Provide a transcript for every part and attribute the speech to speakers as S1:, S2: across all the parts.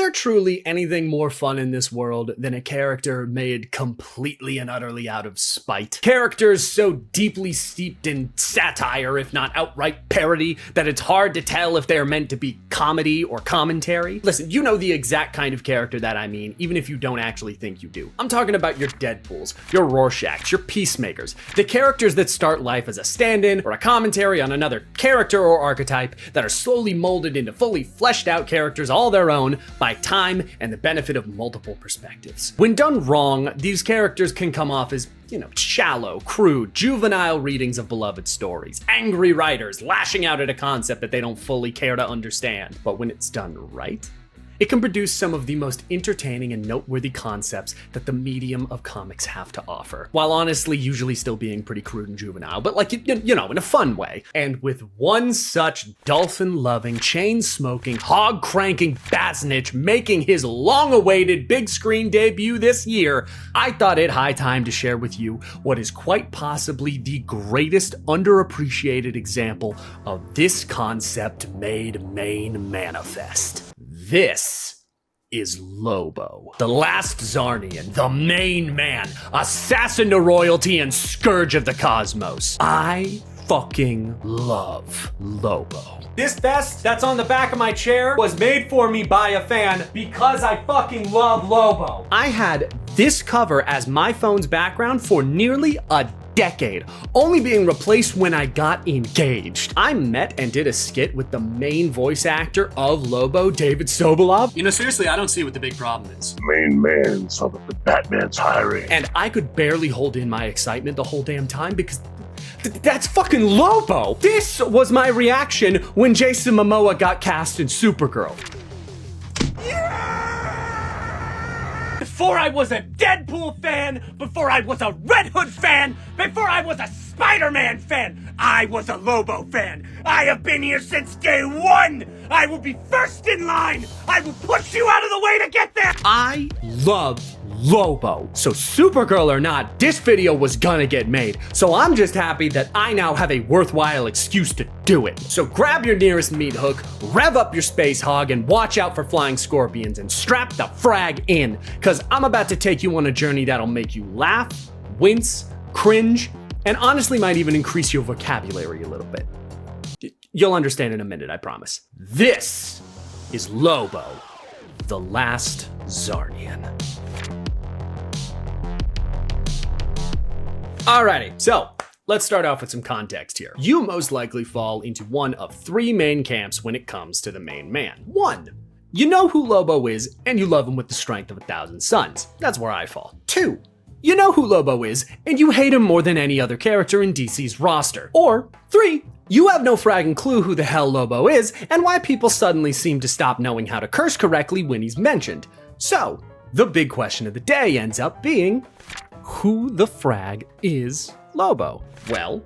S1: there truly anything more fun in this world than a character made completely and utterly out of spite? Characters so deeply steeped in satire, if not outright parody, that it's hard to tell if they're meant to be comedy or commentary? Listen, you know the exact kind of character that I mean, even if you don't actually think you do. I'm talking about your Deadpools, your Rorschachs, your Peacemakers, the characters that start life as a stand-in or a commentary on another character or archetype that are slowly molded into fully fleshed out characters all their own by time and the benefit of multiple perspectives. When done wrong, these characters can come off as, shallow, crude, juvenile readings of beloved stories, angry writers lashing out at a concept that they don't fully care to understand. But when it's done right, it can produce some of the most entertaining and noteworthy concepts that the medium of comics have to offer, while honestly usually still being pretty crude and juvenile, but in a fun way. And with one such dolphin-loving, chain-smoking, hog-cranking Bastich making his long-awaited big screen debut this year, I thought it high time to share with you what is quite possibly the greatest underappreciated example of this concept made main manifest. This is Lobo, the last Czarnian, the main man, assassin to royalty and scourge of the cosmos. I fucking love Lobo. This vest that's on the back of my chair was made for me by a fan because I fucking love Lobo. I had this cover as my phone's background for nearly a decade, only being replaced when I got engaged. I met and did a skit with the main voice actor of Lobo, David Sobolov.
S2: Seriously, I don't see what the big problem is.
S3: Main man, some of the Batman's hiring.
S1: And I could barely hold in my excitement the whole damn time because that's fucking Lobo. This was my reaction when Jason Momoa got cast in Supergirl.
S4: Before I was a Deadpool fan, before I was a Red Hood fan, before I was a Spider-Man fan, I was a Lobo fan. I have been here since day one. I will be first in line. I will push you out of the way to get there.
S1: I love Lobo. So Supergirl or not, this video was gonna get made. So I'm just happy that I now have a worthwhile excuse to do it. So grab your nearest meat hook, rev up your space hog, and watch out for flying scorpions and strap the frag in, cause I'm about to take you on a journey that'll make you laugh, wince, cringe, and honestly might even increase your vocabulary a little bit. You'll understand in a minute, I promise. This is Lobo, the last Czarnian. Alrighty, so let's start off with some context here. You most likely fall into one of three main camps when it comes to the main man. One, you know who Lobo is and you love him with the strength of 1,000 suns. That's where I fall. Two, you know who Lobo is and you hate him more than any other character in DC's roster. Or three, you have no fragging clue who the hell Lobo is and why people suddenly seem to stop knowing how to curse correctly when he's mentioned. So, the big question of the day ends up being, who the frag is Lobo? Well,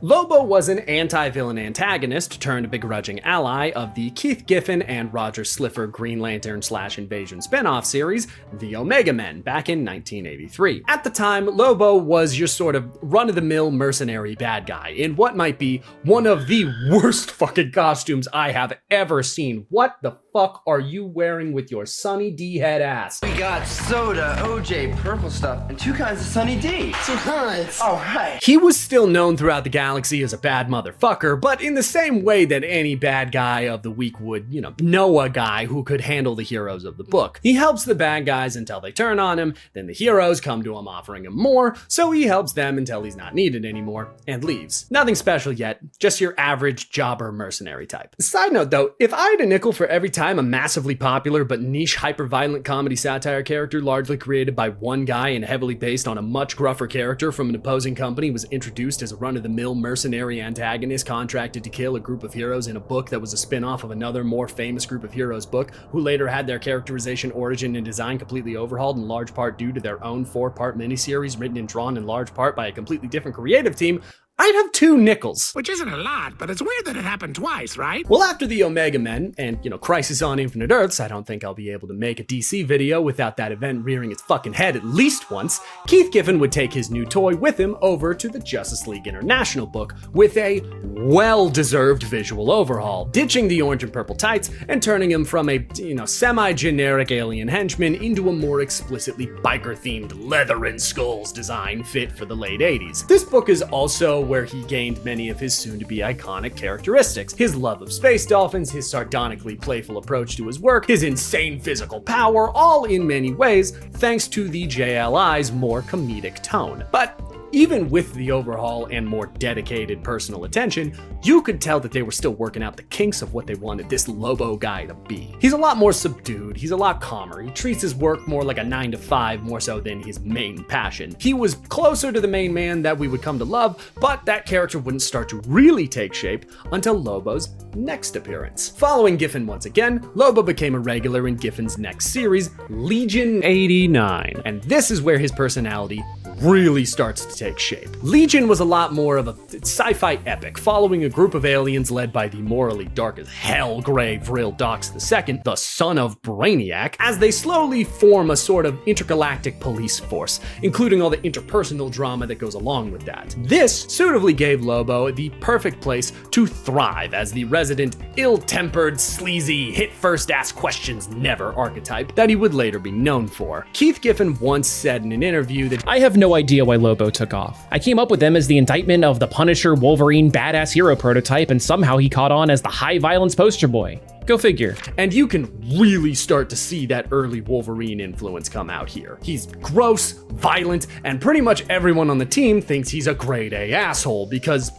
S1: Lobo was an anti-villain antagonist turned begrudging ally of the Keith Giffen and Roger Slifer Green Lantern / Invasion spin-off series, The Omega Men, back in 1983. At the time, Lobo was your sort of run-of-the-mill mercenary bad guy in what might be one of the worst fucking costumes I have ever seen. What the fuck are you wearing with your Sunny D head ass?
S5: We got soda, OJ, purple stuff, and 2 kinds of Sunny D.
S6: 2 kinds.
S5: Oh, right.
S1: He was still known throughout the galaxy as a bad motherfucker, but in the same way that any bad guy of the week would, know a guy who could handle the heroes of the book. He helps the bad guys until they turn on him, then the heroes come to him offering him more, so he helps them until he's not needed anymore, and leaves. Nothing special yet, just your average jobber mercenary type. Side note though, if I had a nickel for every time a massively popular but niche hyper-violent comedy satire character largely created by one guy and heavily based on a much gruffer character from an opposing company was introduced as a run-of-the-mill mercenary antagonist contracted to kill a group of heroes in a book that was a spin-off of another more famous group of heroes book, who later had their characterization, origin, and design completely overhauled in large part due to their own 4-part miniseries written and drawn in large part by a completely different creative team, I'd have 2 nickels.
S6: Which isn't a lot, but it's weird that it happened twice, right?
S1: Well, after the Omega Men and, Crisis on Infinite Earths, I don't think I'll be able to make a DC video without that event rearing its fucking head at least once. Keith Giffen would take his new toy with him over to the Justice League International book with a well-deserved visual overhaul, ditching the orange and purple tights and turning him from a, semi-generic alien henchman into a more explicitly biker-themed leather and skulls design fit for the late 80s. This book is also where he gained many of his soon-to-be iconic characteristics. His love of space dolphins, his sardonically playful approach to his work, his insane physical power, all in many ways thanks to the JLI's more comedic tone. But even with the overhaul and more dedicated personal attention, you could tell that they were still working out the kinks of what they wanted this Lobo guy to be. He's a lot more subdued, he's a lot calmer, he treats his work more like a 9-to-5 more so than his main passion. He was closer to the main man that we would come to love, but that character wouldn't start to really take shape until Lobo's next appearance. Following Giffen once again, Lobo became a regular in Giffen's next series, Legion 89, and this is where his personality really starts to take shape. Legion was a lot more of a sci-fi epic, following a group of aliens led by the morally dark as hell Grey Vril Dox II, the son of Brainiac, as they slowly form a sort of intergalactic police force, including all the interpersonal drama that goes along with that. This suitably gave Lobo the perfect place to thrive as the resident ill-tempered, sleazy, hit first ask questions never archetype that he would later be known for. Keith Giffen once said in an interview that,
S7: "I have no idea why Lobo took off. I came up with him as the indictment of the Punisher, Wolverine, badass hero prototype, and somehow he caught on as the high violence poster boy. Go figure."
S1: And you can really start to see that early Wolverine influence come out here. He's gross, violent, and pretty much everyone on the team thinks he's a grade A asshole because,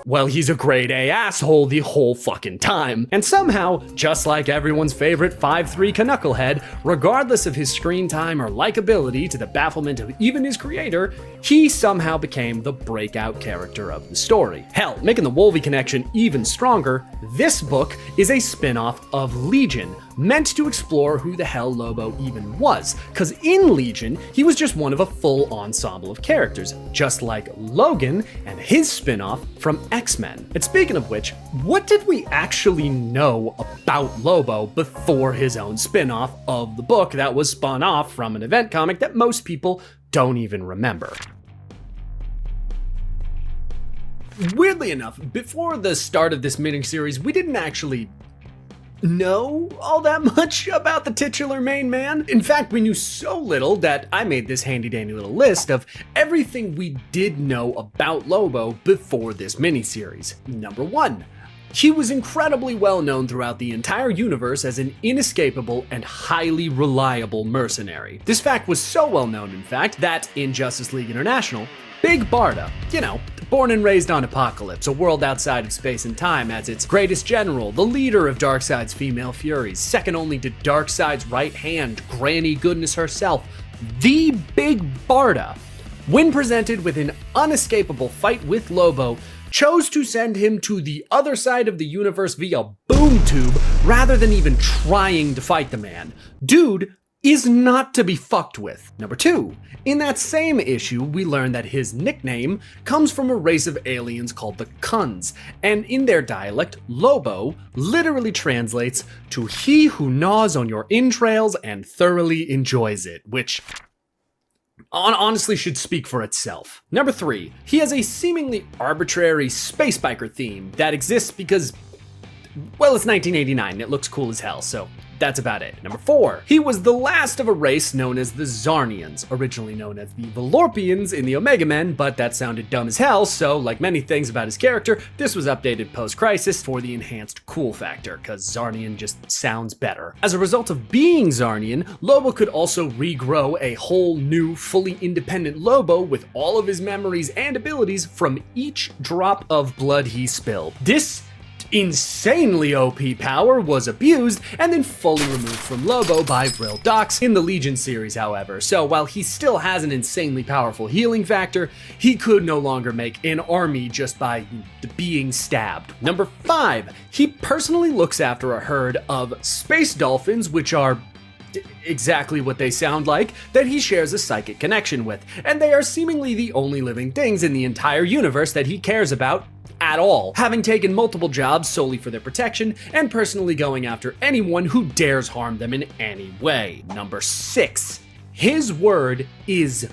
S1: well, he's a grade A asshole the whole fucking time. And somehow, just like everyone's favorite 5'3" knucklehead, regardless of his screen time or likability to the bafflement of even his creator, he somehow became the breakout character of the story. Hell, making the Wolvie connection even stronger, this book is a spin-off of Legion, meant to explore who the hell Lobo even was, cause in Legion, he was just one of a full ensemble of characters, just like Logan and his spin-off from X-Men. And speaking of which, what did we actually know about Lobo before his own spin-off of the book that was spun off from an event comic that most people don't even remember? Weirdly enough, before the start of this miniseries, we didn't actually know all that much about the titular main man. In fact, we knew so little that I made this handy dandy little list of everything we did know about Lobo before this miniseries. Number 1. He was incredibly well known throughout the entire universe as an inescapable and highly reliable mercenary. This fact was so well known, in fact, that in Justice League International, Big Barda, born and raised on Apocalypse, a world outside of space and time, as its greatest general, the leader of Darkseid's female furies, second only to Darkseid's right hand, Granny Goodness herself, the Big Barda, when presented with an unescapable fight with Lobo, chose to send him to the other side of the universe via boom tube rather than even trying to fight the man. Dude is not to be fucked with. Number 2, in that same issue, we learn that his nickname comes from a race of aliens called the Kuns, and in their dialect, Lobo literally translates to "he who gnaws on your entrails and thoroughly enjoys it," which honestly should speak for itself. Number 3, he has a seemingly arbitrary space biker theme that exists because, well, it's 1989, it looks cool as hell, so that's about it. Number 4, he was the last of a race known as the Czarnians, originally known as the Velorpians in the Omega Men, but that sounded dumb as hell, so like many things about his character, this was updated post-Crisis for the enhanced cool factor, cause Czarnian just sounds better. As a result of being Czarnian, Lobo could also regrow a whole new, fully independent Lobo with all of his memories and abilities from each drop of blood he spilled. This insanely OP power was abused and then fully removed from Lobo by Vril Dox in the Legion series, however. So while he still has an insanely powerful healing factor, he could no longer make an army just by being stabbed. Number 5, he personally looks after a herd of space dolphins, which are exactly what they sound like, that he shares a psychic connection with, and they are seemingly the only living things in the entire universe that he cares about at all, having taken multiple jobs solely for their protection and personally going after anyone who dares harm them in any way. Number 6, his word is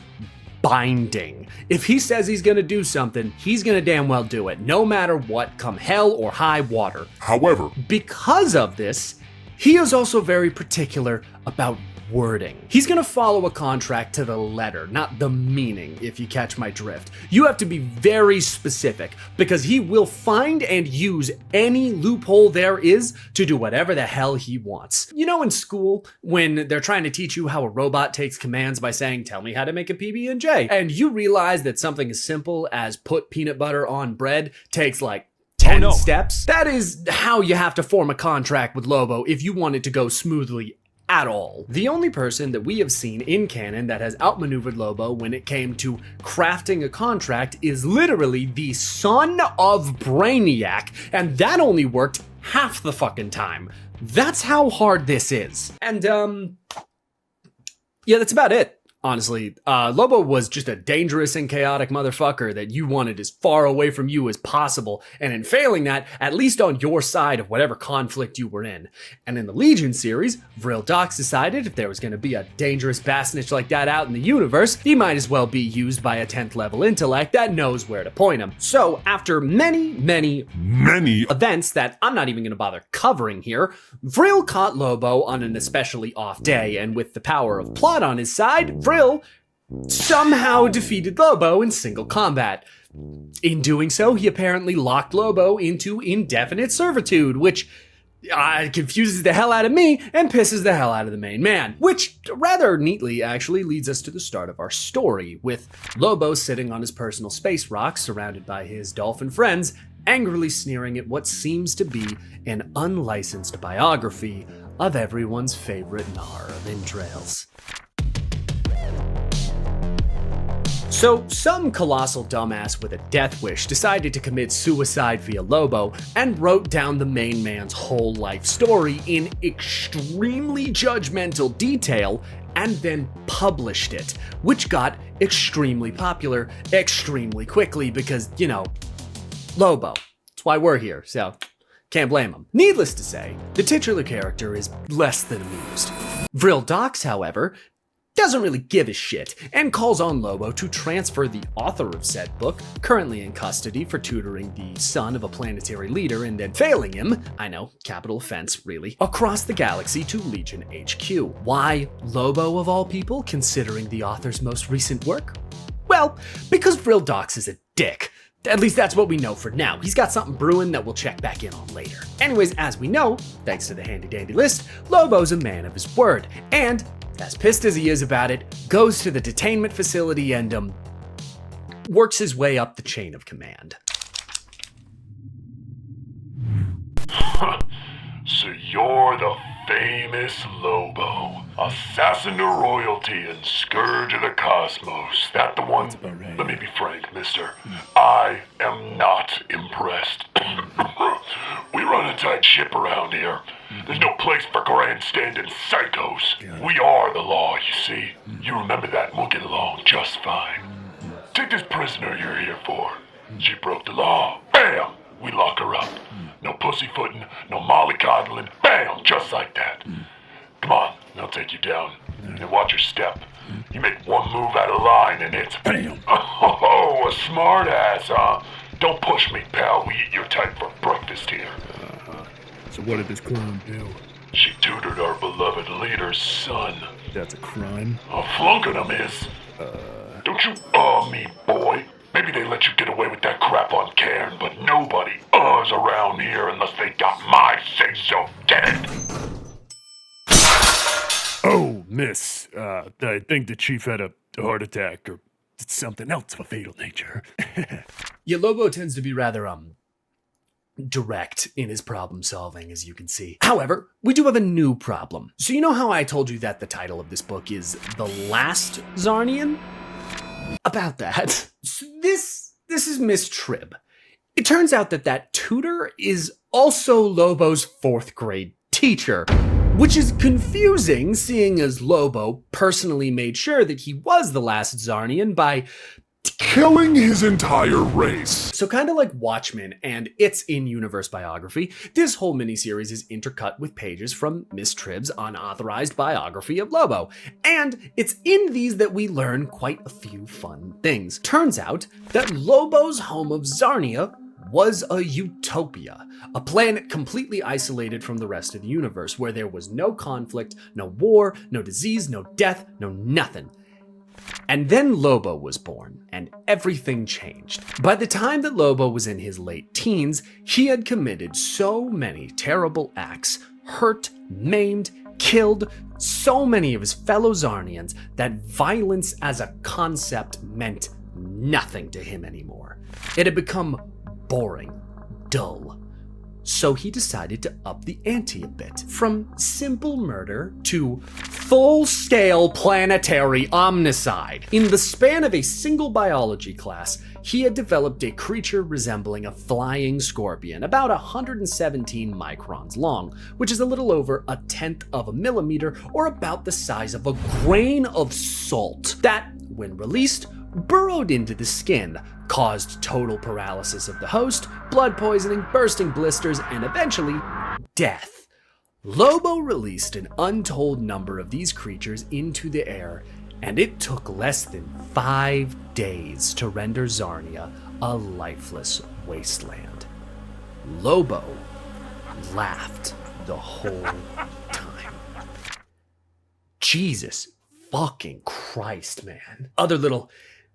S1: binding. If he says he's gonna do something, he's gonna damn well do it, no matter what, come hell or high water.
S3: However,
S1: Because of this, he is also very particular about wording. He's gonna follow a contract to the letter, not the meaning, if you catch my drift. You have to be very specific, because he will find and use any loophole there is to do whatever the hell he wants. You know, in school, when they're trying to teach you how a robot takes commands by saying, tell me how to make a PB&J, and you realize that something as simple as put peanut butter on bread takes like 10 steps? That is how you have to form a contract with Lobo if you want it to go smoothly at all. The only person that we have seen in canon that has outmaneuvered Lobo when it came to crafting a contract is literally the son of Brainiac, and that only worked half the fucking time. That's how hard this is. And, yeah, that's about it. Honestly, Lobo was just a dangerous and chaotic motherfucker that you wanted as far away from you as possible, and in failing that, at least on your side of whatever conflict you were in. And in the Legion series, Vril Dox decided if there was going to be a dangerous bastich like that out in the universe, he might as well be used by a 10th level intellect that knows where to point him. So, after many events that I'm not even going to bother covering here, Vril caught Lobo on an especially off day, and with the power of plot on his side, Vril somehow defeated Lobo in single combat. In doing so, he apparently locked Lobo into indefinite servitude, which confuses the hell out of me and pisses the hell out of the main man. Which rather neatly actually leads us to the start of our story, with Lobo sitting on his personal space rock surrounded by his dolphin friends, angrily sneering at what seems to be an unlicensed biography of everyone's favorite gnar of entrails. So, some colossal dumbass with a death wish decided to commit suicide via Lobo and wrote down the main man's whole life story in extremely judgmental detail and then published it, which got extremely popular extremely quickly because, you know, Lobo. That's why we're here, so can't blame him. Needless to say, the titular character is less than amused. Vril Dox, however, doesn't really give a shit, and calls on Lobo to transfer the author of said book, currently in custody for tutoring the son of a planetary leader and then failing him, I know, capital offense, really, across the galaxy to Legion HQ. Why Lobo of all people, considering the author's most recent work? Well, because Vril Dox is a dick. At least that's what we know for now. He's got something brewing that we'll check back in on later. Anyways, as we know, thanks to the handy dandy list, Lobo's a man of his word, and as pissed as he is about it, goes to the detainment facility and, works his way up the chain of command.
S3: So you're the famous Lobo, assassin to royalty and scourge of the cosmos. That the one? Let me be frank, mister. I am not impressed. We run a tight ship around here. There's no place for grandstanding psychos. We are the law, you see. You remember that and we'll get along just fine. Take this prisoner you're here for. She broke the law. Bam! We lock her up. No pussyfooting, no mollycoddling. Bam! Just like that. Come on, I'll take you down. And watch your step. You make one move out of line and it's bam! Oh, a smart ass, huh? Don't push me, pal. We eat your type for breakfast here.
S8: So what did this clown do?
S3: She tutored our beloved leader's son.
S8: That's a crime?
S3: Flunking him is. Don't you me, boy. Maybe they let you get away with that crap on Cairn, but nobody around here unless they got my say-so. Get it?
S8: Oh, miss. I think the chief had a heart attack or something else of a fatal nature.
S1: Yeah, Lobo tends to be rather, direct in his problem solving, as you can see. However, we do have a new problem. So you know how I told you that the title of this book is The Last Czarnian? About that, so this is Miss Tribb. It turns out that tutor is also Lobo's 4th grade teacher, Which is confusing, seeing as Lobo personally made sure that he was the last Czarnian by
S3: Killing his entire race.
S1: So kind of like Watchmen and its in-universe biography, this whole miniseries is intercut with pages from Miss Tribb's unauthorized biography of Lobo. And it's in these that we learn quite a few fun things. Turns out that Lobo's home of Czarnia was a utopia, a planet completely isolated from the rest of the universe, where there was no conflict, no war, no disease, no death, no nothing. And then Lobo was born, and everything changed. By the time that Lobo was in his late teens, he had committed so many terrible acts, hurt, maimed, killed so many of his fellow Czarnians that violence as a concept meant nothing to him anymore. It had become boring, dull. So he decided to up the ante a bit, from simple murder to full-scale planetary omnicide. In the span of a single biology class, he had developed a creature resembling a flying scorpion, about 117 microns long, which is a little over 1/10 of a millimeter, or about the size of a grain of salt, that, when released, burrowed into the skin, caused total paralysis of the host, blood poisoning, bursting blisters, and eventually death. Lobo released an untold number of these creatures into the air, and it took less than 5 days to render Czarnia a lifeless wasteland. Lobo laughed the whole time. Jesus fucking Christ, man. Other little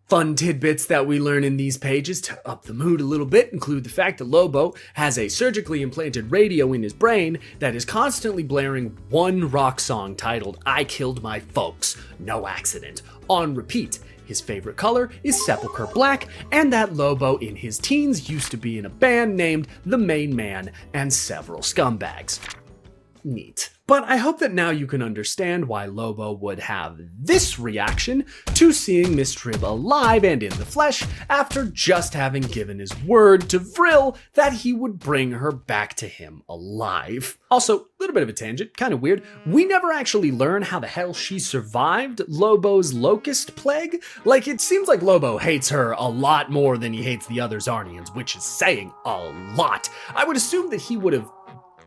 S1: fun tidbits that we learn in these pages to up the mood a little bit include the fact that Lobo has a surgically implanted radio in his brain that is constantly blaring one rock song titled "I Killed My Folks, No Accident" on repeat. His favorite color is sepulchre black, and that Lobo in his teens used to be in a band named The Main Man and Several Scumbags. Neat. But I hope that now you can understand why Lobo would have this reaction to seeing Miss Tribb alive and in the flesh after just having given his word to Vril that he would bring her back to him alive. Also, a little bit of a tangent, kind of weird, we never actually learn how the hell she survived Lobo's locust plague. Like, it seems like Lobo hates her a lot more than he hates the other Czarnians, which is saying a lot. I would assume that he would have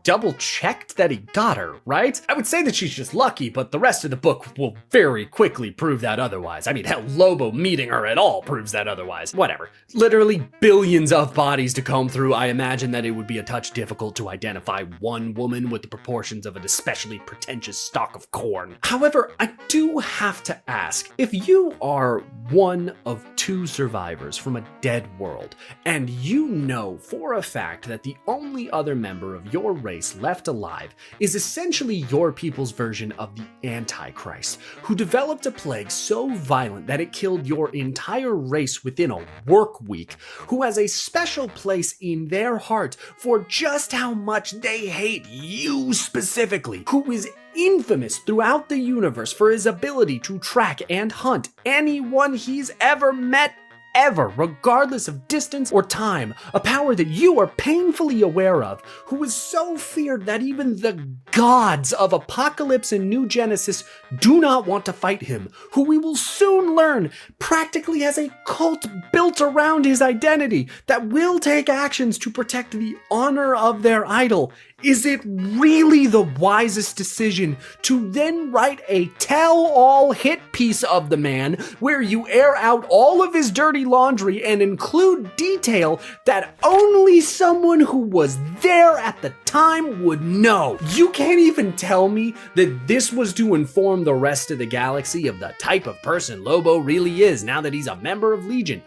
S1: double-checked that he got her, right? I would say that she's just lucky, but the rest of the book will very quickly prove that otherwise. I mean, hell, Lobo meeting her at all proves that otherwise. Whatever. Literally billions of bodies to comb through. I imagine that it would be a touch difficult to identify one woman with the proportions of an especially pretentious stalk of corn. However, I do have to ask, if you are one of 2 survivors from a dead world, and you know for a fact that the only other member of your race left alive is essentially your people's version of the Antichrist, who developed a plague so violent that it killed your entire race within a work week, who has a special place in their heart for just how much they hate you specifically, who is infamous throughout the universe for his ability to track and hunt anyone he's ever met ever, regardless of distance or time, a power that you are painfully aware of, who is so feared that even the gods of Apocalypse and New Genesis do not want to fight him, who we will soon learn practically has a cult built around his identity that will take actions to protect the honor of their idol. Is it really the wisest decision to then write a tell-all hit piece of the man where you air out all of his dirty laundry and include detail that only someone who was there at the time would know? You can't even tell me that this was to inform the rest of the galaxy of the type of person Lobo really is now that he's a member of Legion.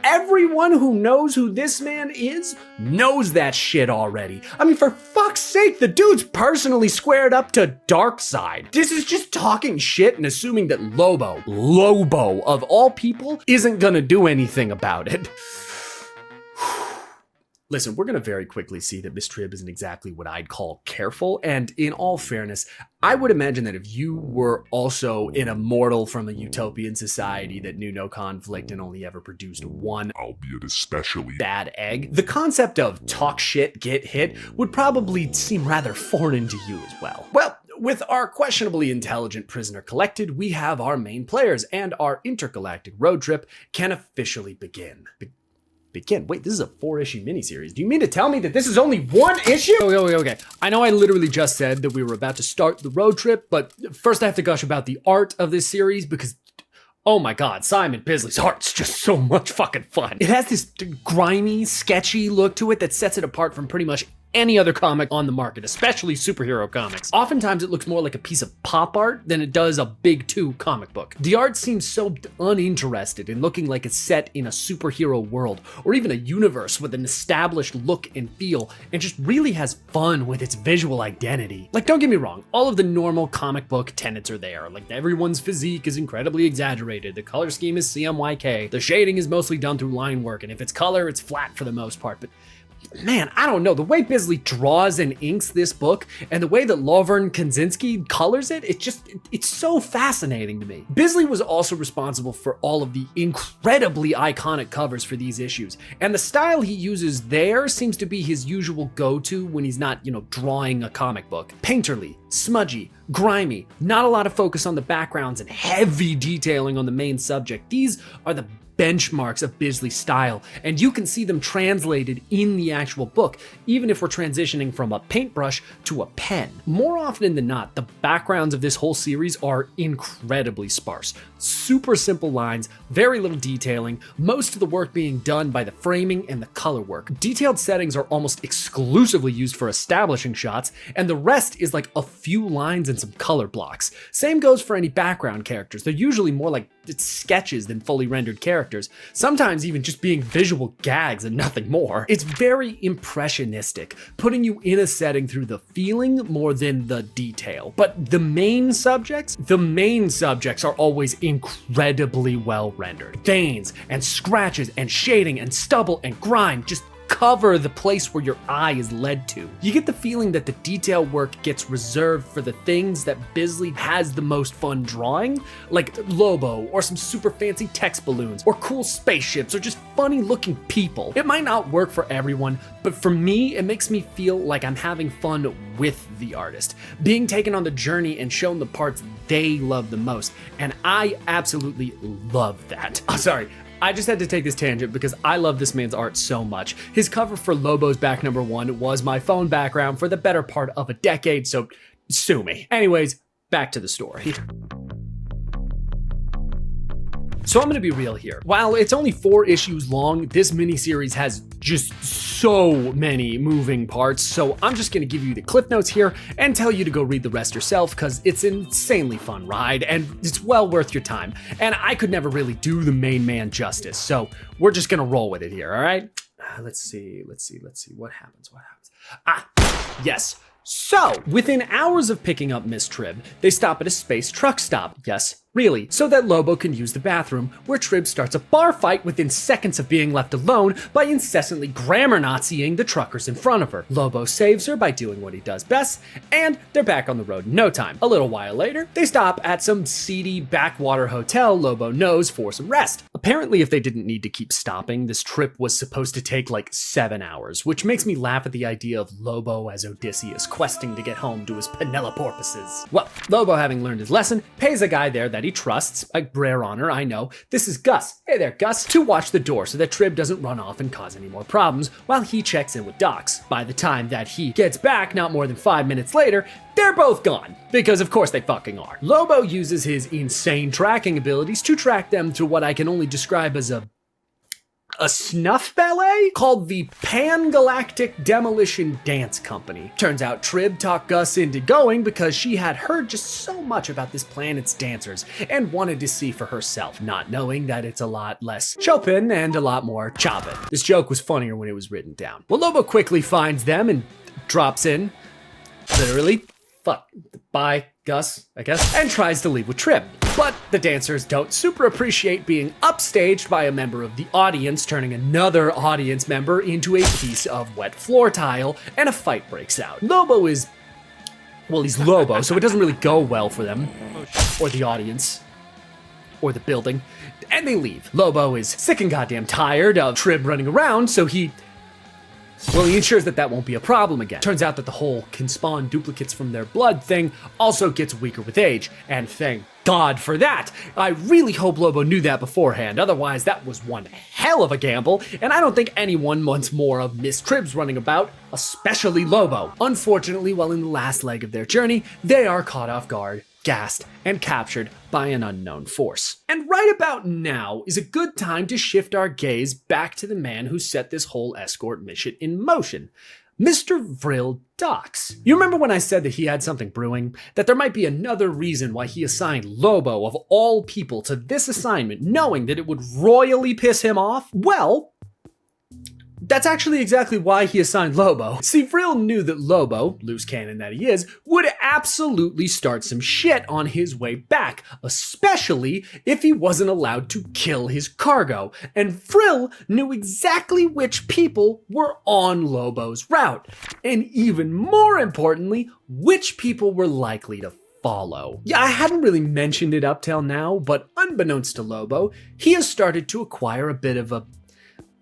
S1: Everyone who knows who this man is knows that shit already. I mean, for fuck's sake, the dude's personally squared up to Darkseid. This is just talking shit and assuming that Lobo of all people, isn't gonna do anything about it. Listen, we're going to very quickly see that Miss Tribb isn't exactly what I'd call careful, and in all fairness, I would imagine that if you were also an immortal from a utopian society that knew no conflict and only ever produced one,
S3: albeit especially
S1: bad egg, the concept of talk shit, get hit would probably seem rather foreign to you as well. Well, with our questionably intelligent prisoner collected, we have our main players, and our intergalactic road trip can officially begin. Wait, this is a 4-issue miniseries. Do you mean to tell me that this is only 1 issue? Okay. I know I literally just said that we were about to start the road trip, but first I have to gush about the art of this series because, oh my god, Simon Bisley's art's just so much fucking fun. It has this grimy, sketchy look to it that sets it apart from pretty much any other comic on the market, especially superhero comics. Oftentimes it looks more like a piece of pop art than it does a big 2 comic book. The art seems so uninterested in looking like it's set in a superhero world or even a universe with an established look and feel, and just really has fun with its visual identity. Like, don't get me wrong, all of the normal comic book tenets are there. Like, everyone's physique is incredibly exaggerated, the color scheme is CMYK, the shading is mostly done through line work, and if it's color, it's flat for the most part, but man, I don't know, the way Bisley draws and inks this book and the way that Lovern Kaczynski colors it, it's so fascinating to me. Bisley was also responsible for all of the incredibly iconic covers for these issues, and the style he uses there seems to be his usual go-to when he's not, drawing a comic book. Painterly, smudgy, grimy, not a lot of focus on the backgrounds and heavy detailing on the main subject. These are the benchmarks of Bisley's style, and you can see them translated in the actual book, even if we're transitioning from a paintbrush to a pen. More often than not, the backgrounds of this whole series are incredibly sparse. Super simple lines, very little detailing, most of the work being done by the framing and the color work. Detailed settings are almost exclusively used for establishing shots, and the rest is like a few lines and some color blocks. Same goes for any background characters. They're usually more like sketches than fully rendered characters, sometimes even just being visual gags and nothing more. It's very impressionistic, putting you in a setting through the feeling more than the detail. But the main subjects are always incredibly well rendered. Veins and scratches and shading and stubble and grime just cover the place where your eye is led to. You get the feeling that the detail work gets reserved for the things that Bisley has the most fun drawing, like Lobo, or some super fancy text balloons, or cool spaceships, or just funny looking people. It might not work for everyone, but for me, it makes me feel like I'm having fun with the artist, being taken on the journey and shown the parts they love the most, and I absolutely love that. Oh, sorry. I just had to take this tangent because I love this man's art so much. His cover for Lobo's back #1 was my phone background for the better part of a decade, so sue me. Anyways, back to the story. So I'm gonna be real here. While it's only 4 issues long, this miniseries has just so many moving parts, so I'm just gonna give you the cliff notes here and tell you to go read the rest yourself because it's an insanely fun ride and it's well worth your time. And I could never really do the main man justice, so we're just gonna roll with it here, all right? Let's see, what happens? Yes. So, within hours of picking up Miss Tribb, they stop at a space truck stop. Yes, really, so that Lobo can use the bathroom, where Tribb starts a bar fight within seconds of being left alone by incessantly grammar Naziing the truckers in front of her. Lobo saves her by doing what he does best, and they're back on the road in no time. A little while later, they stop at some seedy backwater hotel Lobo knows for some rest. Apparently, if they didn't need to keep stopping, this trip was supposed to take like 7 hours, which makes me laugh at the idea of Lobo as Odysseus questing to get home to his Peneloporpuses. Well, Lobo, having learned his lesson, pays a guy there that he trusts, a rare honor, I know. This is Gus. Hey there, Gus, to watch the door so that Tribb doesn't run off and cause any more problems while he checks in with Docs. By the time that he gets back, not more than 5 minutes later, they're both gone, because of course they fucking are. Lobo uses his insane tracking abilities to track them to what I can only describe as a snuff ballet called the Pan-Galactic Demolition Dance Company. Turns out Tribb talked Gus into going because she had heard just so much about this planet's dancers and wanted to see for herself, not knowing that it's a lot less Chopin and a lot more Chopin. This joke was funnier when it was written down. Well, Lobo quickly finds them and drops in, literally, bye, Gus, I guess, and tries to leave with Tribb. But the dancers don't super appreciate being upstaged by a member of the audience, turning another audience member into a piece of wet floor tile, and a fight breaks out. Lobo is, well, he's Lobo, so it doesn't really go well for them, or the audience, or the building, and they leave. Lobo is sick and goddamn tired of Tribb running around, so he Well, he ensures that that won't be a problem again. Turns out that the whole can spawn duplicates from their blood thing also gets weaker with age, and thank God for that. I really hope Lobo knew that beforehand, otherwise that was one hell of a gamble, and I don't think anyone wants more of Miss Tribb's running about, especially Lobo. Unfortunately, while in the last leg of their journey, they are caught off guard, gassed, and captured by an unknown force. And right about now is a good time to shift our gaze back to the man who set this whole escort mission in motion. Mr. Vril Dox. You remember when I said that he had something brewing? That there might be another reason why he assigned Lobo, of all people, to this assignment, knowing that it would royally piss him off? Well, that's actually exactly why he assigned Lobo. See, Vril knew that Lobo, loose cannon that he is, would absolutely start some shit on his way back, especially if he wasn't allowed to kill his cargo. And Vril knew exactly which people were on Lobo's route. And even more importantly, which people were likely to follow. Yeah, I hadn't really mentioned it up till now, but unbeknownst to Lobo, he has started to acquire a bit of a,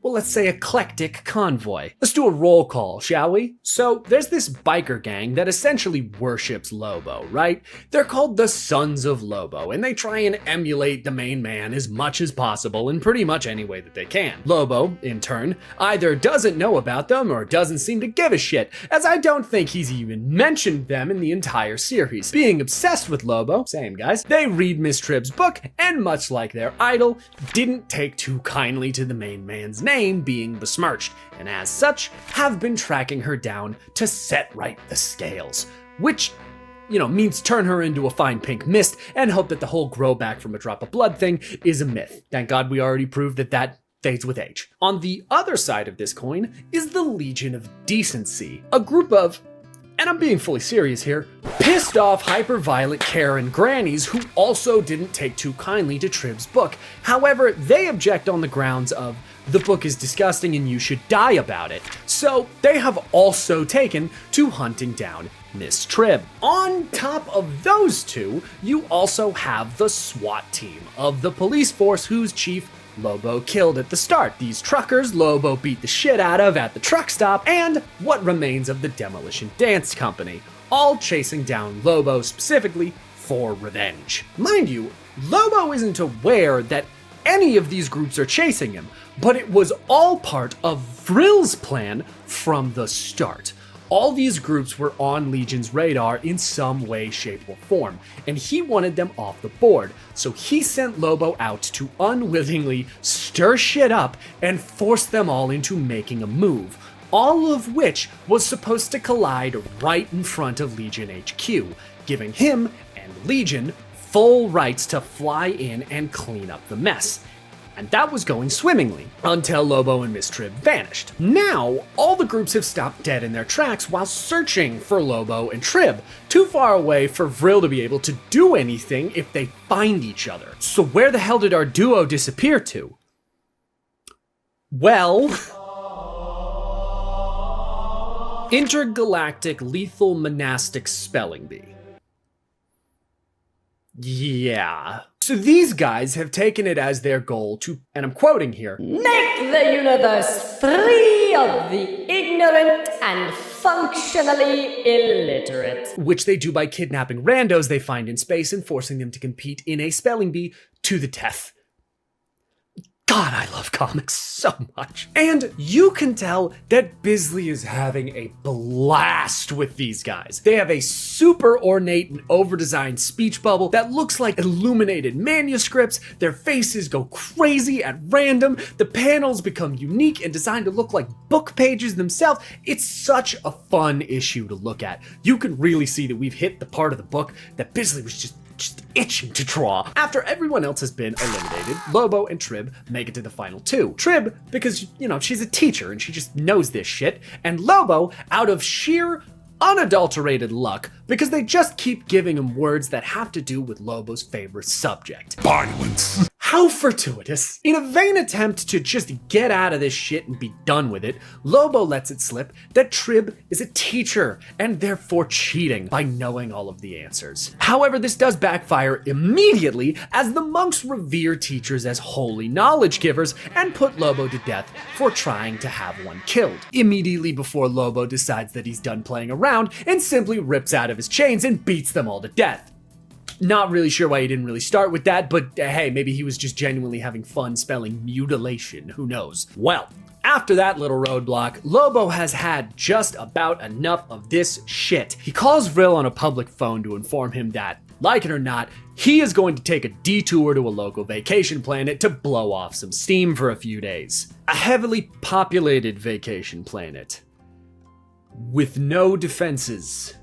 S1: well, let's say eclectic convoy. Let's do a roll call, shall we? So there's this biker gang that essentially worships Lobo, right? They're called the Sons of Lobo, and they try and emulate the main man as much as possible in pretty much any way that they can. Lobo, in turn, either doesn't know about them or doesn't seem to give a shit, as I don't think he's even mentioned them in the entire series. Being obsessed with Lobo, same guys, they read Miss Tribb's book, and much like their idol, didn't take too kindly to the main man's name being besmirched, and as such, have been tracking her down to set right the scales, which, you know, means turn her into a fine pink mist and hope that the whole grow back from a drop of blood thing is a myth. Thank God we already proved that that fades with age. On the other side of this coin is the Legion of Decency, a group of, and I'm being fully serious here, pissed off hyper-violent Karen grannies who also didn't take too kindly to Tribb's book. However, they object on the grounds of the book is disgusting and you should die about it. So they have also taken to hunting down Miss Tribb. On top of those two, you also have the SWAT team of the police force whose chief Lobo killed at the start. These truckers Lobo beat the shit out of at the truck stop, and what remains of the Demolition Dance Company, all chasing down Lobo specifically for revenge. Mind you, Lobo isn't aware that any of these groups are chasing him, but it was all part of Vril's plan from the start. All these groups were on Legion's radar in some way, shape, or form, and he wanted them off the board, so he sent Lobo out to unwittingly stir shit up and force them all into making a move, all of which was supposed to collide right in front of Legion HQ, giving him and Legion full rights to fly in and clean up the mess. And that was going swimmingly, until Lobo and Miss Tribb vanished. Now, all the groups have stopped dead in their tracks while searching for Lobo and Tribb, too far away for Vril to be able to do anything if they find each other. So where the hell did our duo disappear to? Well, Intergalactic Lethal Monastic Spelling Bee. Yeah. So these guys have taken it as their goal to, and I'm quoting here,
S9: make the universe free of the ignorant and functionally illiterate.
S1: Which they do by kidnapping randos they find in space and forcing them to compete in a spelling bee to the death. God, I love comics so much. And you can tell that Bisley is having a blast with these guys. They have a super ornate and over-designed speech bubble that looks like illuminated manuscripts. Their faces go crazy at random. The panels become unique and designed to look like book pages themselves. It's such a fun issue to look at. You can really see that we've hit the part of the book that Bisley was just itching to draw. After everyone else has been eliminated, Lobo and Tribb make it to the final two. Tribb, because, you know, she's a teacher and she just knows this shit, and Lobo, out of sheer unadulterated luck, because they just keep giving him words that have to do with Lobo's favorite subject.
S3: Violence.
S1: How fortuitous. In a vain attempt to just get out of this shit and be done with it, Lobo lets it slip that Tribb is a teacher and therefore cheating by knowing all of the answers. However, this does backfire immediately as the monks revere teachers as holy knowledge givers and put Lobo to death for trying to have one killed. Immediately before Lobo decides that he's done playing around and simply rips out of his chains and beats them all to death. Not really sure why he didn't really start with that, but hey, maybe he was just genuinely having fun spelling mutilation, who knows. Well, after that little roadblock, Lobo has had just about enough of this shit. He calls Vril on a public phone to inform him that, like it or not, he is going to take a detour to a local vacation planet to blow off some steam for a few days. A heavily populated vacation planet. With no defenses.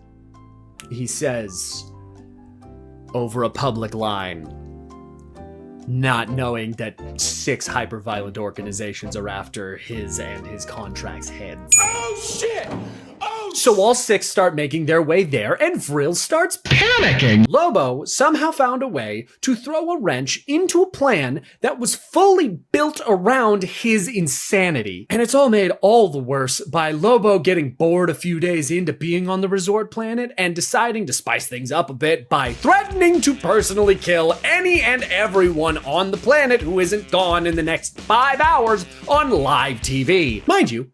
S1: He says, over a public line, not knowing that 6 hyper-violent organizations are after his and his contract's heads.
S6: Oh shit!
S1: So all 6 start making their way there, and Vril starts panicking. Lobo somehow found a way to throw a wrench into a plan that was fully built around his insanity. And it's all made all the worse by Lobo getting bored a few days into being on the resort planet and deciding to spice things up a bit by threatening to personally kill any and everyone on the planet who isn't gone in the next 5 hours on live TV. Mind you,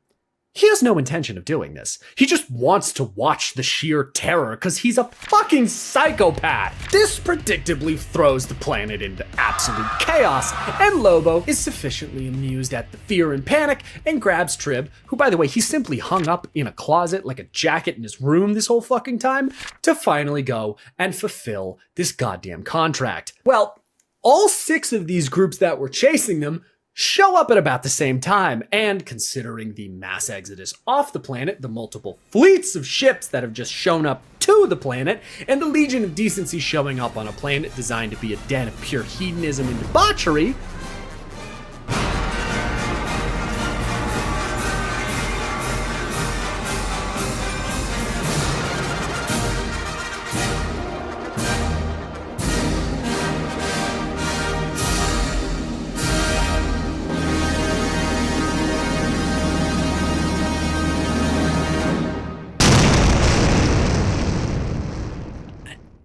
S1: he has no intention of doing this. He just wants to watch the sheer terror because he's a fucking psychopath. This predictably throws the planet into absolute chaos, and Lobo is sufficiently amused at the fear and panic and grabs Tribb, who by the way, he simply hung up in a closet like a jacket in his room this whole fucking time, to finally go and fulfill this goddamn contract. Well, all 6 of these groups that were chasing them show up at about the same time, and considering the mass exodus off the planet, the multiple fleets of ships that have just shown up to the planet, and the Legion of Decency showing up on a planet designed to be a den of pure hedonism and debauchery,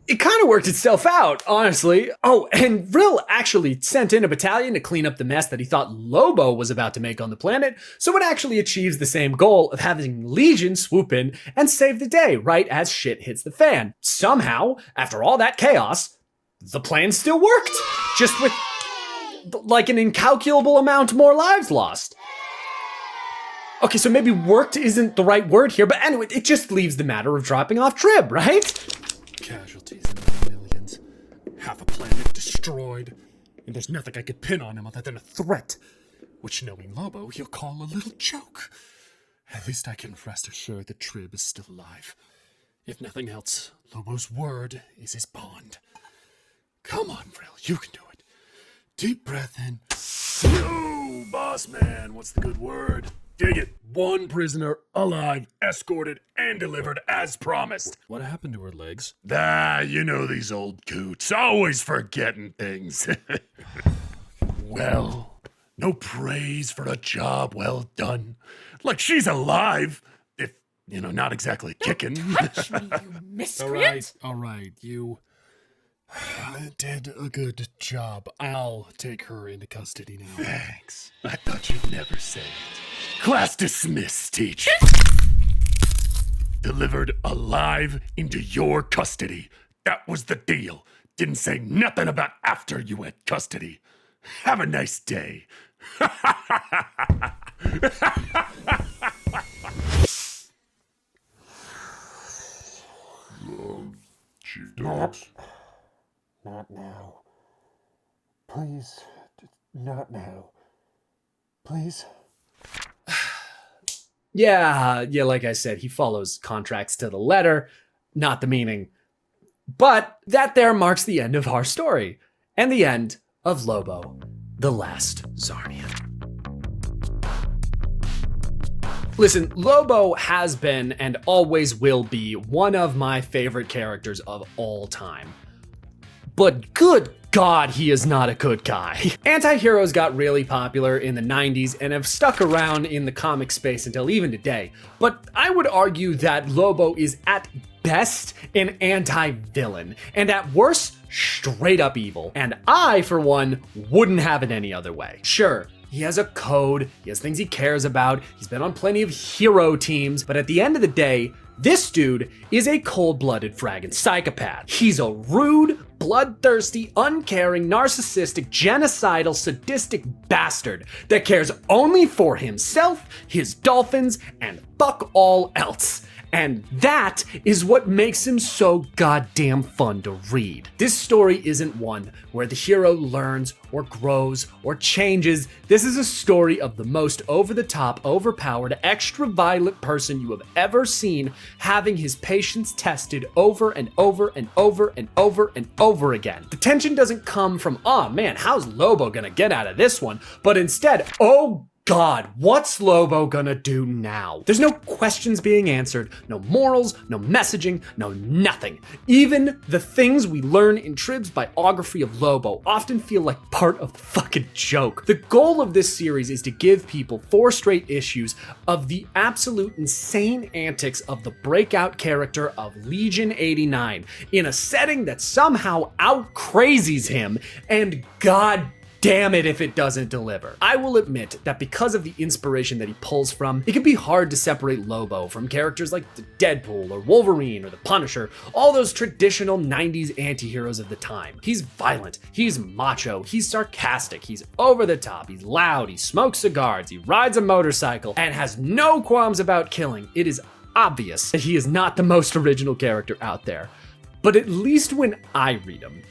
S1: it kind of worked itself out, honestly. Oh, and Vril actually sent in a battalion to clean up the mess that he thought Lobo was about to make on the planet, so it actually achieves the same goal of having Legion swoop in and save the day right as shit hits the fan. Somehow, after all that chaos, the plan still worked, just with like an incalculable amount more lives lost. Okay, so maybe worked isn't the right word here, but anyway, it just leaves the matter of dropping off Tribb, right?
S8: Casualties in the millions. Half a planet destroyed. And there's nothing I could pin on him other than a threat. Which, knowing Lobo, he'll call a little joke. At least I can rest assured that Tribb is still alive. If nothing else, Lobo's word is his bond. Come on, Vril, you can do it. Deep breath in. Yo, boss man, what's the good word? Dig it. 1 prisoner, alive, escorted, and delivered as promised. What happened to her legs?
S3: You know these old coots, always forgetting things. Well, no praise for a job well done. Like she's alive, if, not exactly kicking.
S9: Touch me, you miscreant!
S8: All right, you did a good job. I'll take her into custody now.
S3: Thanks. I thought you'd never say it. Class dismissed, teacher. Delivered alive into your custody. That was the deal. Didn't say nothing about after you had custody. Have a nice day.
S8: Dogs.
S6: Not now. Please, not now. Please.
S1: Yeah, like I said, he follows contracts to the letter, not the meaning. But that there marks the end of our story, and the end of Lobo, the last Czarnian. Listen, Lobo has been and always will be one of my favorite characters of all time. but good God, he is not a good guy. Anti-heroes got really popular in the 90s and have stuck around in the comic space until even today, but I would argue that Lobo is at best an anti-villain, and at worst, straight up evil. And I, for one, wouldn't have it any other way. Sure, he has a code, he has things he cares about, he's been on plenty of hero teams, but at the end of the day, this dude is a cold-blooded fragging psychopath. He's a rude, bloodthirsty, uncaring, narcissistic, genocidal, sadistic bastard that cares only for himself, his dolphins, and fuck all else. And that is what makes him so goddamn fun to read. This story isn't one where the hero learns or grows or changes. This is a story of the most over-the-top, overpowered, extra-violent person you have ever seen having his patience tested over and over and over and over and over again. The tension doesn't come from, oh man, how's Lobo gonna get out of this one? But instead, oh God, what's Lobo gonna do now? There's no questions being answered, no morals, no messaging, no nothing. Even the things we learn in Tribb's biography of Lobo often feel like part of the fucking joke. The goal of this series is to give people 4 straight issues of the absolute insane antics of the breakout character of Legion 89 in a setting that somehow out-crazies him, and God damn it if it doesn't deliver. I will admit that because of the inspiration that he pulls from, it can be hard to separate Lobo from characters like the Deadpool or Wolverine or the Punisher, all those traditional 90s anti-heroes of the time. He's violent, he's macho, he's sarcastic, he's over the top, he's loud, he smokes cigars, he rides a motorcycle, and has no qualms about killing. It is obvious that he is not the most original character out there. But at least when I read him,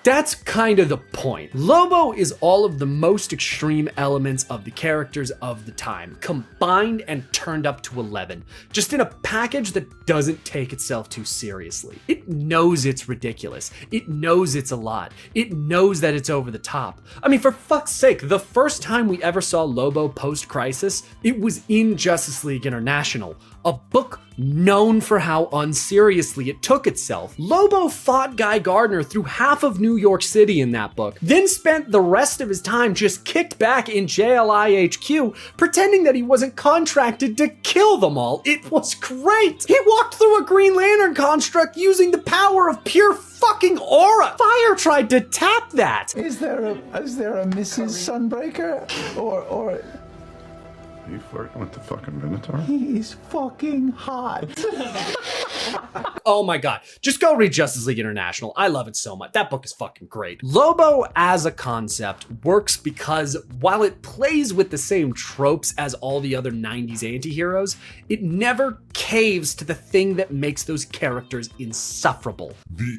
S1: that's kind of the point. Lobo is all of the most extreme elements of the characters of the time, combined and turned up to 11, just in a package that doesn't take itself too seriously. It knows it's ridiculous. It knows it's a lot. It knows that it's over the top. I mean, for fuck's sake, the first time we ever saw Lobo post-Crisis, it was in Justice League International, a book known for how unseriously it took itself. Lobo fought Guy Gardner through half of New York City in that book, then spent the rest of his time just kicked back in JLI HQ, pretending that he wasn't contracted to kill them all. It was great! He walked through a Green Lantern construct using the power of pure fucking aura. Fire tried to tap that.
S10: Is there a Mrs. Sunbreaker? Or
S3: Are you flirting with the fucking Minotaur?
S10: he's fucking hot.
S1: Oh my God, just go read Justice League International. I love it so much. That book is fucking great. Lobo as a concept works because while it plays with the same tropes as all the other 90s anti-heroes, it never caves to the thing that makes those characters insufferable.
S3: The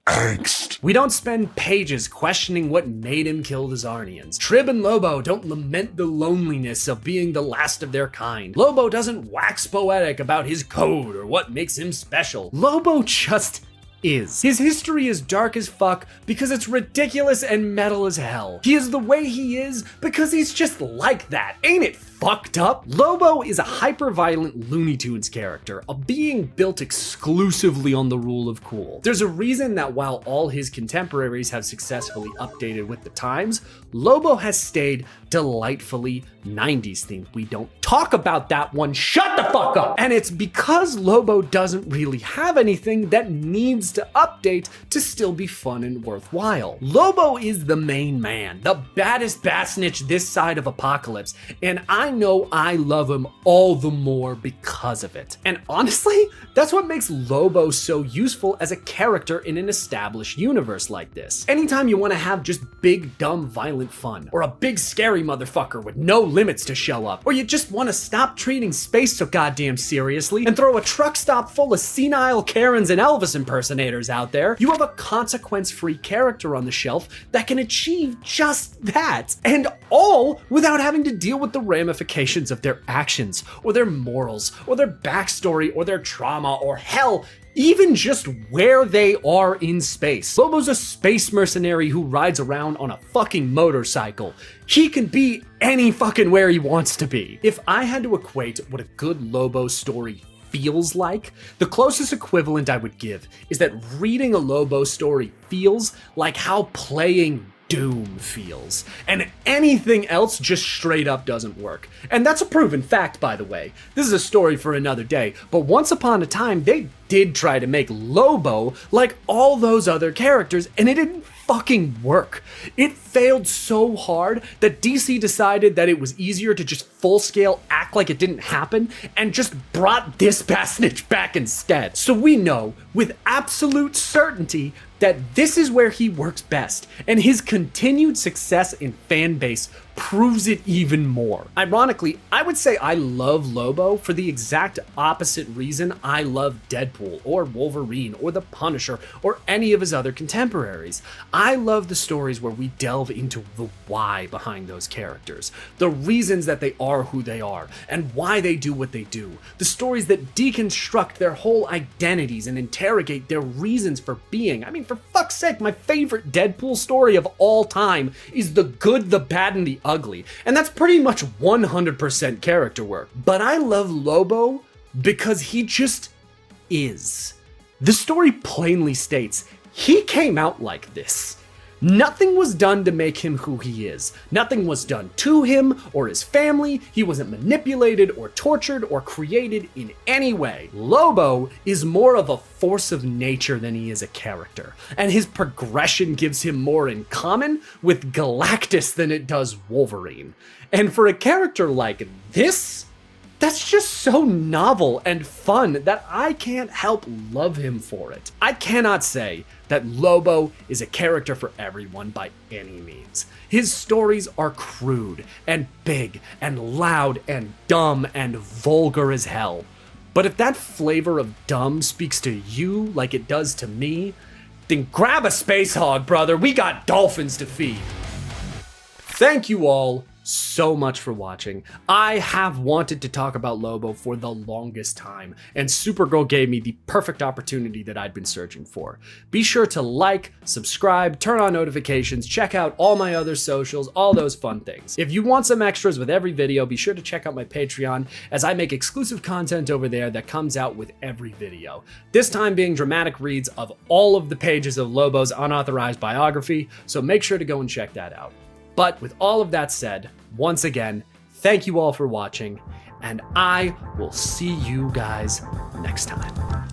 S3: angst.
S1: We don't spend pages questioning what made him kill the Czarnians. Tribb and Lobo don't lament the loneliness of being the last of their kind. Lobo doesn't wax poetic about his code or what makes him special. Lobo just is. His history is dark as fuck because it's ridiculous and metal as hell. He is the way he is because he's just like that. Ain't it fucked up? Lobo is a hyper-violent Looney Tunes character, a being built exclusively on the rule of cool. There's a reason that while all his contemporaries have successfully updated with the times, Lobo has stayed delightfully 90s themed. We don't talk about that one. Shut the fuck up! And it's because Lobo doesn't really have anything that needs to update to still be fun and worthwhile. Lobo is the main man, the baddest Bastich this side of apocalypse, and I know I love him all the more because of it. And honestly, that's what makes Lobo so useful as a character in an established universe like this. Anytime you want to have just big, dumb, violent fun, or a big, scary motherfucker with no limits to show up, or you just want to stop treating space so goddamn seriously and throw a truck stop full of senile Karens and Elvis impersonators out there, you have a consequence-free character on the shelf that can achieve just that, and all without having to deal with the ramifications of their actions, or their morals, or their backstory, or their trauma, or hell, even just where they are in space. Lobo's a space mercenary who rides around on a fucking motorcycle. He can be any fucking where he wants to be. If I had to equate what a good Lobo story feels like, the closest equivalent I would give is that reading a Lobo story feels like how playing Doom feels, and anything else just straight up doesn't work. And that's a proven fact, by the way. This is a story for another day, but once upon a time, they did try to make Lobo like all those other characters, and it didn't fucking work. It failed so hard that DC decided that it was easier to just full-scale act like it didn't happen, and just brought this Bastich back instead. So we know, with absolute certainty, that this is where he works best, and his continued success in fan base proves it even more. Ironically, I would say I love Lobo for the exact opposite reason I love Deadpool, or Wolverine, or the Punisher, or any of his other contemporaries. I love the stories where we delve into the why behind those characters, the reasons that they are who they are, and why they do what they do, the stories that deconstruct their whole identities and interrogate their reasons for being. I mean, for fuck's sake, my favorite Deadpool story of all time is The Good, the Bad, and the Ugly, and that's pretty much 100% character work. But I love Lobo because he just is. The story plainly states he came out like this. Nothing was done to make him who he is. Nothing was done to him or his family. He wasn't manipulated or tortured or created in any way. Lobo is more of a force of nature than he is a character, and his progression gives him more in common with Galactus than it does Wolverine. And for a character like this, that's just so novel and fun that I can't help love him for it. I cannot say that Lobo is a character for everyone by any means. His stories are crude and big and loud and dumb and vulgar as hell. But if that flavor of dumb speaks to you like it does to me, then grab a space hog, brother. We got dolphins to feed. Thank you all so much for watching. I have wanted to talk about Lobo for the longest time, and Supergirl gave me the perfect opportunity that I'd been searching for. Be sure to like, subscribe, turn on notifications, check out all my other socials, all those fun things. If you want some extras with every video, be sure to check out my Patreon, as I make exclusive content over there that comes out with every video. This time being dramatic reads of all of the pages of Lobo's unauthorized biography, so make sure to go and check that out. But with all of that said, once again, thank you all for watching, and I will see you guys next time.